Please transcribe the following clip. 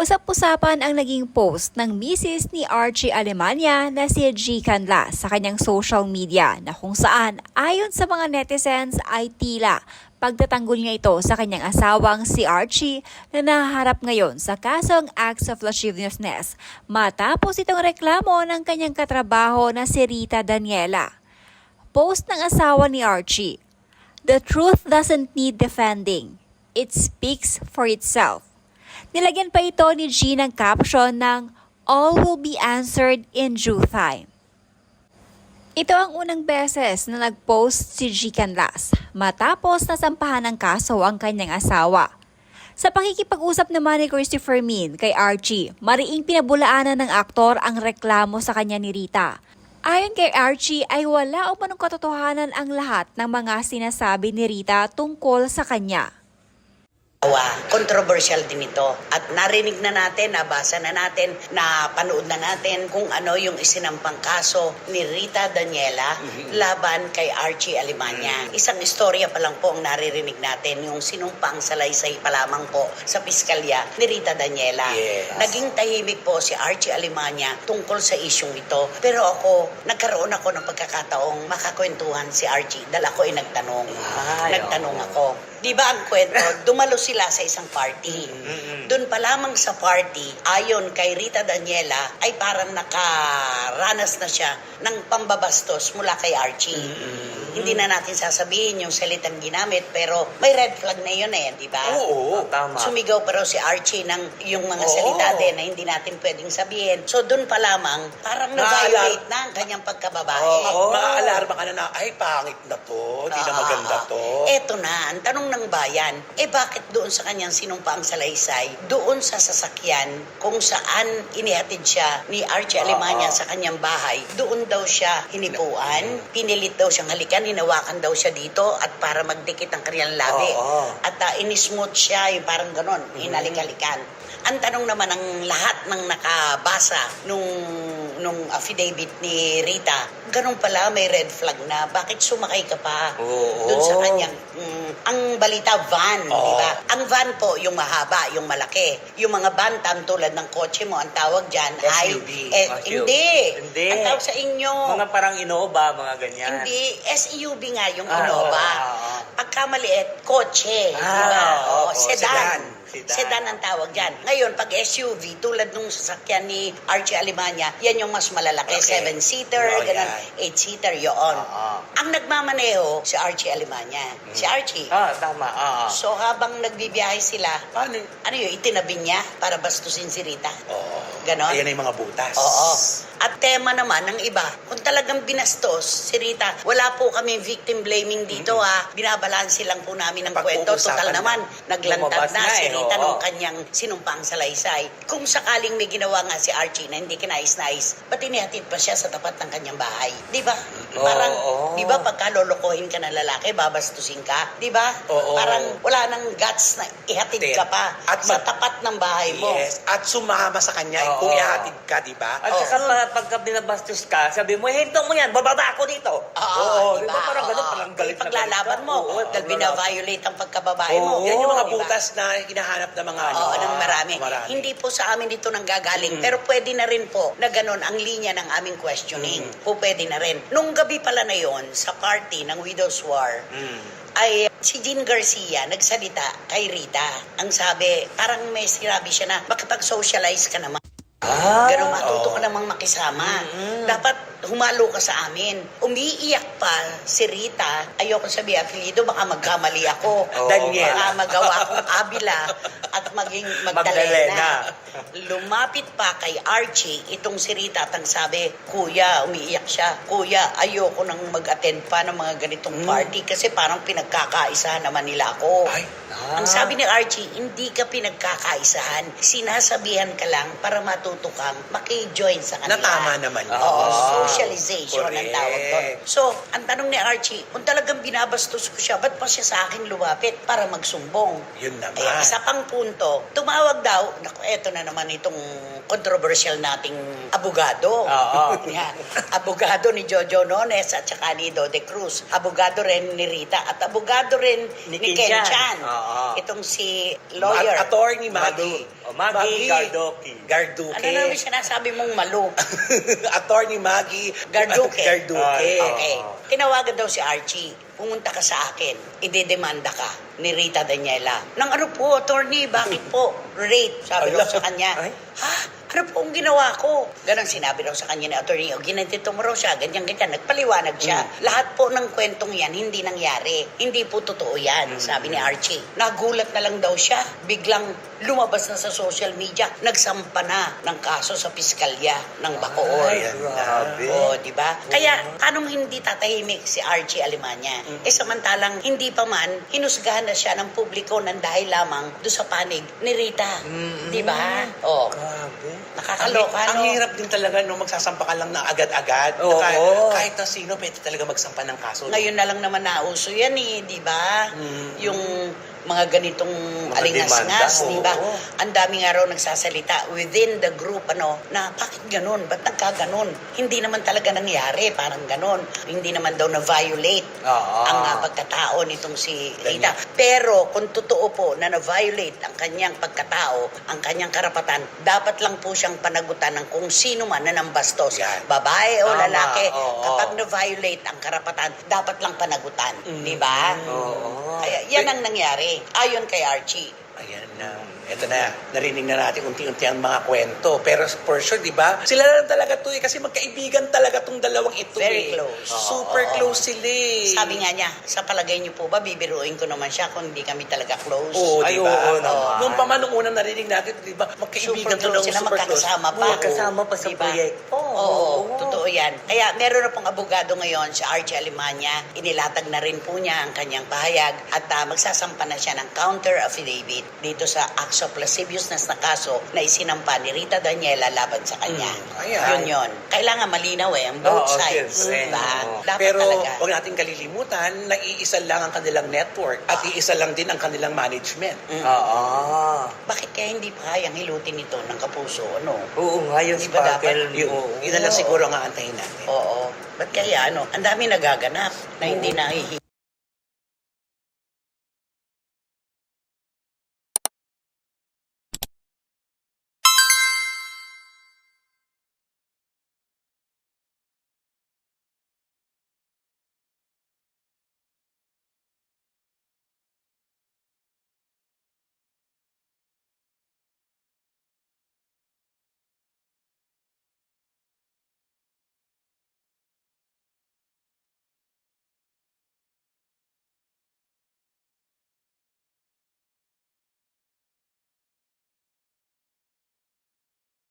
Usap-usapan ang naging post ng misis ni Archie Alemania na si G. Canlas sa kanyang social media na kung saan ayon sa mga netizens ay tila pagtatanggol niya ito sa kanyang asawang si Archie na nahaharap ngayon sa kasong acts of lasciviousness matapos itong reklamo ng kanyang katrabaho na si Rita Daniela. Post ng asawa ni Archie, "The truth doesn't need defending. It speaks for itself." Nilagyan pa ito ni G ng caption ng "All will be answered in due time." Ito ang unang beses na nag-post si G. Canlas matapos nasampahan ng kaso ang kanyang asawa. Sa pakikipag-usap naman ni Christopher Min kay Archie, mariing pinabulaanan ng aktor ang reklamo sa kanya ni Rita. Ayon kay Archie ay wala umanong katotohanan ang lahat ng mga sinasabi ni Rita tungkol sa kanya. Controversial din ito. At narinig na natin, nabasa na natin, napanood na natin kung ano yung isinampang kaso ni Rita Daniela laban kay Archie Alemania. Isang istorya pa lang po ang naririnig natin, yung sinumpang salaysay pa lamang po sa piskalya ni Rita Daniela. Yes. Naging tahimik po si Archie Alemania tungkol sa isyong ito. Pero nagkaroon ako ng pagkakataong makakwentuhan si Archie dahil ako ay nagtanong. Nagtanong ako. Di ba ang kwento, dumalo sila sa isang party. Doon pa lamang sa party, ayon kay Rita Daniela, ay parang nakaranas na siya ng pambabastos mula kay Archie. Hindi na natin sasabihin yung salitang ginamit, pero may red flag na yun di ba? Oo, tama. Sumigaw pero si Archie ng yung mga salita din na hindi natin pwedeng sabihin. So doon pa lamang, parang na-violate na ang kanyang pagkababae. Maaalarma ka na ay pangit na to, hindi na maganda to. Eto na, ang tanong ng bayan, bakit doon sa kanyang sinumpaang salaysay, doon sa sasakyan kung saan inihatid siya ni Archie Alemania sa kanyang bahay, doon daw siya hinipuan, pinilit daw siyang halikan, hinawakan daw siya dito at para magdikit ang kanyang labi. At inismooth siya, yung parang ganon, hinalik-halikan. Ang tanong naman ng lahat ng nakabasa nung affidavit ni Rita, ganun pala may red flag na, bakit sumakay ka pa doon sa kanyang, ang balita van, di ba? Ang van po, yung mahaba, yung malaki. Yung mga bantam tulad ng kotse mo, ang tawag dyan ay, hindi. Ang tawag sa inyo. Mga parang Innova, mga ganyan. Hindi, SUV nga yung Innova. Pagka maliit, kotse, di ba? Sedan. Sedan ang tawag dyan. Ngayon, pag SUV, tulad nung sasakyan ni Archie Alemania, yan yung mas malalaki. 7-seater, ganun, 8-seater, yun. Ang nagmamaneho, si Archie Alemania. Si Archie. Tama. So, habang nagbibiyahe sila, Paano? ano yun, itinabi niya para bastusin si Rita? Ganon? Ayan ay mga butas. At tema naman ng iba, kung talagang binastos si Rita, wala po kami victim blaming dito binabalanse lang po namin ang kwento. Total naman, naglantad na si Rita nung kanyang sinumpang salaysay. Kung sakaling may ginawa nga si Archie na hindi kinais-nais, ba't inihatid pa siya sa tapat ng kanyang bahay? Di ba? Parang, di ba pagka lolokohin ka ng lalaki, babastusin ka? Di ba? Parang wala nang guts na ihatid ka pa sa tapat ng bahay mo. Yes, at sumama sa kanya kung ihatid ka, di ba? At saka pagka binabastos ka, sabi mo, hinto mo yan, bababa ako dito. Diba? Parang ganun, parang galit na paglalaban mo, dahil binaviolate ang pagkababae mo. Yan yung mga Diba? butas na hinahanap ng mga ng marami. Hindi po sa amin dito nanggagaling, pero pwede na rin po na ganun ang linya ng aming questioning. Po pwede na rin. Nung gabi pala na yon sa party ng Widow's War, ay si Jean Garcia nagsalita kay Rita. Ang sabi, parang may sinabi siya na, makipag-socialize ka naman. Ganun, matuto ka namang makisama. Dapat humalo ka sa amin. Umiiyak pa si Rita. Ayoko sabihin apelido, baka magkamali ako. Daniela. Baka magawa akong Abila at maging Magdalena. Lumapit pa kay Archie itong si Rita at ang sabi, "Kuya," umiiyak siya, "Kuya, ayoko nang mag-attend pa ng mga ganitong party kasi parang pinagkakaisahan naman nila ako." Ang sabi ni Archie, hindi ka pinagkakaisahan. Sinasabihan ka lang para matuto kang maki-join sa kanila. Na tama naman yun. Socialization ang tawag doon. So, ang tanong ni Archie, kung talagang binabastos ko siya, ba't pa siya sa akin lumapit para magsumbong? Yun naman. Isa pang punto punto, tumawag daw, naku, eto na naman itong controversial nating abogado. Oo. Yan. Abogado ni Jojo Nones at saka ni Dode Cruz. Abogado rin ni Rita at abogado rin Ni ni Ken Ken Chan. Chan. Oo. Itong si lawyer. Attorney Maggie. Maggie Gardoki. Garduque. Ano namin sinasabi mong malu? Attorney Maggie Garduque. Garduque. Okay. Tinawagan daw si Archie. Pumunta ka sa akin. Idedemanda ka ni Rita Daniela. Nang ano po, attorney, bakit po? Rape, sabi daw sa kanya. Ay. Ha? Ano po ang ginawa ko? Ganon sinabi daw sa kanya ni attorney. O, ginantito mo raw siya, ganyan-ganyan. Nagpaliwanag siya. Lahat po ng kwentong yan, hindi nangyari. Hindi po totoo yan, sabi ni Archie. Nagulat na lang daw siya. Biglang lumabas na sa social media. Nagsampa na ng kaso sa piskalya ng Bacoor. Ay, grabe. O, di ba? Kaya, anong hindi tatahimik si Archie Alemania? Samantalang hindi pa man, hinusgahan na siya ng publiko ng dahil lamang do sa panig ni Rita. Di ba? O, Grabe. nakakaloka, Ang no? hirap din talaga, no, magsasampa ka lang na agad-agad. Oo. Kahit na sino, pwede talaga magsampa ng kaso. Ngayon na lang naman nauso yan eh, di ba? Yung mga ganitong Mga alingas-ngas, demanda, di ba? oo. Ang dami nga raw nagsasalita within the group, na bakit ganun? Ba't nagkaganon? Hindi naman talaga nangyari, parang ganon. Hindi naman daw na-violate Oo. ang pagkatao nitong si Rita. Pero kung totoo po na na-violate ang kanyang pagkatao, ang kanyang karapatan, dapat lang po siyang panagutan ng kung sino man na nambastos. Yan. Babae o Tama, lalaki, oo. kapag na-violate ang karapatan, dapat lang panagutan. Di ba? Oo. Kaya yan ang nangyari, ayon kay Archie. Ayan na. Ito na, narinig na natin unti-unti ang mga kwento. Pero for sure, di ba? Sila na lang talaga to eh. Kasi magkaibigan talaga tong dalawang ito Very eh. close. Super close sila eh. Sabi nga niya, sa palagay niyo po ba, bibiruin ko naman siya kung hindi kami talaga close? Oo, Ay, di ba? oo naman. Nung pa man, nung unang narinig natin, di ba? Magkaibigan Super close sila, super close. magkakasama pa. Magkasama pa sa Diba? proyekto. Oo, totoo yan. Kaya meron na pong abogado ngayon, si Archie Alemania. Inilatag na rin po niya ang kanyang pahayag at magsasampa na siya ng counter affidavit dito sa acts of lasciviousness na kaso na isinampa ni Rita Daniela laban sa kanya. Ayan. Yun. Kailangan malinaw ang both Oo, sides. siyempre. Diba? Oo. Dapat Pero talaga. huwag natin kalilimutan na iisa lang ang kanilang network at iisa lang din ang kanilang management. Oo. Bakit kaya hindi pa kayang hilutin ito ng kapuso? Ano? Oo nga, yung Di ba sparkle. dapat? Yun na lang siguro ang aantayin natin. Oo. Ba't kaya Ang dami nagaganap na hindi nahihingi.